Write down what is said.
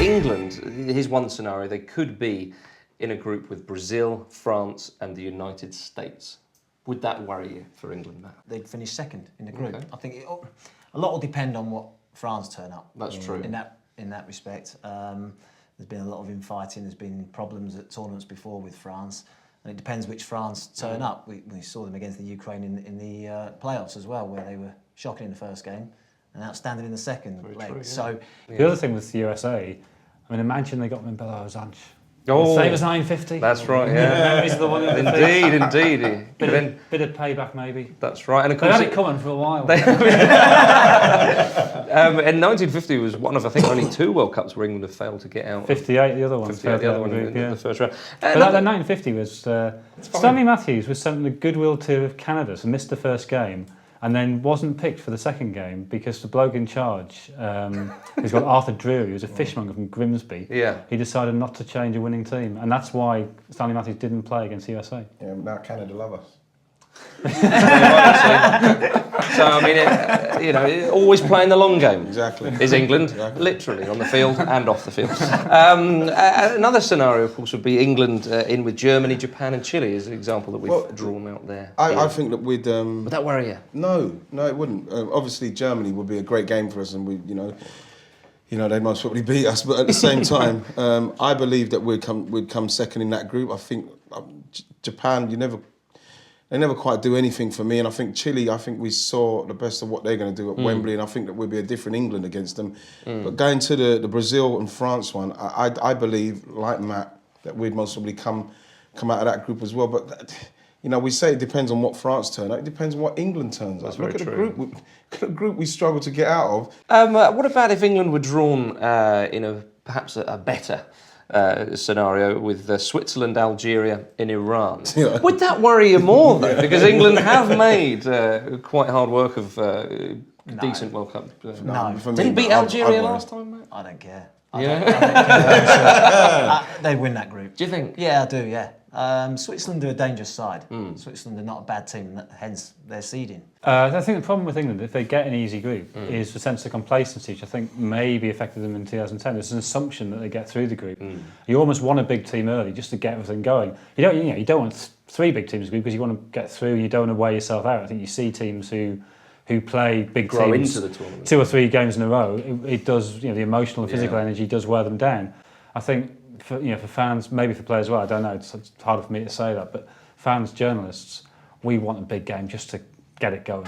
England, here's one scenario, they could be in a group with Brazil, France and the United States. Would that worry you for England, Matt? They'd finish second in the group. Okay. I think a lot will depend on what France turn up. That's true. In that respect, there's been a lot of infighting. There's been problems at tournaments before with France, and it depends which France turn up. We saw them against the Ukraine in the playoffs as well, where they were shocking in the first game and outstanding in the second leg. True, yeah. So The other thing with the USA, I mean, imagine they got them in Belo Horizonte. Oh, Same as 950. that's right, yeah. Memories of the one in the Indeed. Bit of payback, maybe. That's right. And of They course, had it coming for a while. and 1950 was one of, I think, only 2 World Cups where England have failed to get out. 58, the other one. 58, the other one in the first round. But that 1950 was... Stanley Matthews was sent on the goodwill tour of Canada, so missed the first game, and then wasn't picked for the second game because the bloke in charge, who's got Arthur Drury, who's a fishmonger from Grimsby, he decided not to change a winning team, and that's why Stanley Matthews didn't play against the USA. Yeah, now Canada love us. So, I mean, always playing the long game. Exactly. Is England, literally, on the field and off the field. Another scenario, of course, would be England in with Germany, Japan and Chile as an example that we've drawn out there. I think that we'd... Would that worry you? No, it wouldn't. Obviously, Germany would be a great game for us, and they'd most probably beat us. But at the same time, I believe that we'd come second in that group. I think Japan, they never quite do anything for me, and I think Chile, we saw the best of what they're going to do at Wembley, and I think that we'll be a different England against them. But going to the Brazil and France one, I believe, like Matt, that we'd most probably come out of that group as well. But we say it depends on what France turn up. It depends on what England turns up. Look at the group we struggle to get out of. What about if England were drawn in perhaps a better scenario with Switzerland, Algeria and Iran? Yeah. Would that worry you more, though? Because England have made quite hard work of decent World Cup. No. For me, Didn't beat Algeria last time, mate? I don't care. Yeah. They'd win that group. Do you think? Yeah, I do, yeah. Switzerland are a dangerous side. Switzerland are not a bad team, hence their seeding. I think the problem with England, if they get an easy group, is the sense of complacency, which I think maybe affected them in 2010. There's an assumption that they get through the group. You almost want a big team early just to get everything going. You don't want 3 big teams in the group because you want to get through and you don't want to wear yourself out. I think you see teams who play big teams into the tournament. 2 or 3 games in a row. It does, the emotional and physical energy does wear them down. I think for fans, maybe for players as well, I don't know, it's harder for me to say that, but fans, journalists, we want a big game just to get it going.